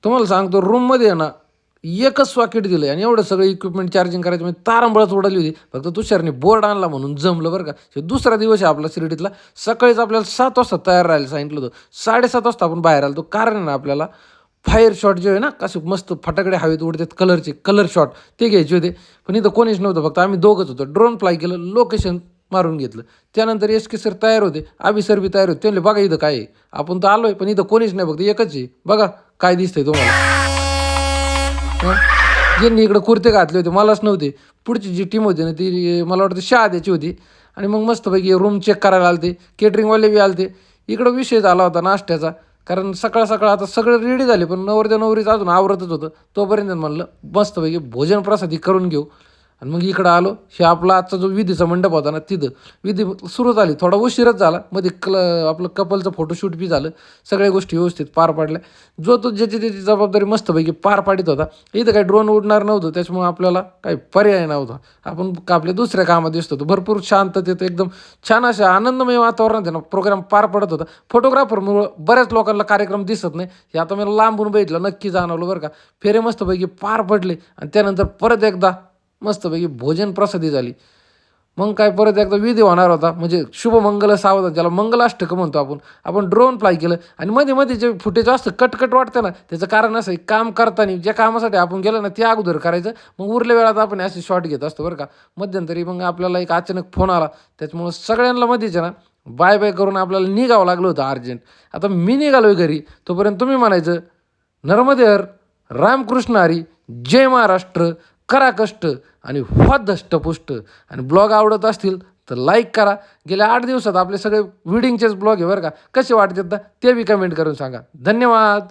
तुम्हाला सांगतो रूममध्ये आहे ना एकच सॉकेट दिलं आहे आणि एवढं सगळं इक्विपमेंट चार्जिंग करायचं म्हणजे तारंबळच उडाली होती. फक्त तुषारने बोर्ड आणला म्हणून जमलं बरं का. हे दुसरा दिवस आहे आपला शिर्डीतला. सकाळीच आपल्याला 7 वाजता तयार राहायला सांगितलं होतं. 7:30 वाजता आपण बाहेर आलो. कारण आहे ना आपल्याला फायर शॉट जे आहे ना, कसे मस्त फटाकडे हवेत उडतात कलरचे, कलर शॉट ते घ्यायचे होते. पण इथं कोणीच नव्हतं. फक्त आम्ही दोघंच होतो. ड्रोन फ्लाय केलं, लोकेशन मारून घेतलं. त्यानंतर एस के सर तयार होते, आबी सर बी तयार होते. ते म्हणले, "बघा इथं काय आहे? आपण तर आलोय, पण इथं कोणीच नाही. फक्त एकच आहे. बघा काय दिसतंय तुम्हाला." हं. ज्यांनी इकडं कुर्ते घातले होते मलाच नव्हते. पुढची जी टीम होती ना ती मला वाटतं शहाद्याची होती आणि मग मस्तपैकी रूम चेक करायला आले केटरिंगवाले बी आले इकडं विषय झाला होता नाश्त्याचा. कारण सकाळ सकाळ आता सगळं रेडी झाले, पण नवरदेव नवरीचं अजून आवरतच होतं. तोपर्यंत म्हणलं मस्तपैकी भोजन प्रसादी करून घेऊ. आणि मग इकडं आलो. हे आपला आजचा जो विधीचा मंडप होता ना तिथं विधी सुरू झाली. थोडा उशीरच झाला. मध्ये आपलं कपलचं फोटोशूट बी झालं. सगळ्या गोष्टी व्यवस्थित पार पाडल्या. जो तो ज्याची त्याची जबाबदारी मस्तपैकी पार पाडित होता. इथं काही ड्रोन उडणार नव्हतं, त्याच्यामुळे आपल्याला काही पर्याय नव्हता. आपण आपल्या दुसऱ्या कामात दिसत होतो. भरपूर शांततेत एकदम छान अशा आनंदमय वातावरणात आहे ना प्रोग्राम पार पडत होता. फोटोग्राफरमुळं बऱ्याच लोकांना कार्यक्रम दिसत नाही. हे आता मला लांबून बघितलं नक्की जाणवलं बरं का. फेरे मस्तपैकी पार पडले आणि त्यानंतर परत एकदा मस्तपैकी भोजन प्रसादी झाली. मग काय परत एकदा विधी होणार होता. म्हणजे शुभमंगल सावधान, ज्याला मंगलाष्टक म्हणतो आपण. आपण ड्रोन फ्लाय केलं आणि मध्ये-मध्ये जे फुटेज असतं कटकट वाटतं ना, त्याचं कारण असं आहे काम करताना ज्या कामासाठी आपण गेलो ना ते अगोदर करायचं. मग उरल्या वेळात आपण असे शॉट घेत असतो बरं का. मध्यंतरी मग आपल्याला एक अचानक फोन आला. त्याच्यामुळं सगळ्यांना मध्येच आहे ना बाय-बाय करून आपल्याला निघावं लागलं होतं अर्जंट. आता मी निघालोय घरी, तोपर्यंत तुम्ही म्हणायचं, "नर्मदे हर, रामकृष्ण हरी, जय महाराष्ट्र, करा कष्ट आणि व्हा धष्टपुष्ट." आणि ब्लॉग आवडत असतील तर लाईक करा. गेल्या 8 दिवसात आपले सगळे वेडिंगचेच ब्लॉग आहे बरं का. कसे वाटतात ना ते बी कमेंट करून सांगा. धन्यवाद.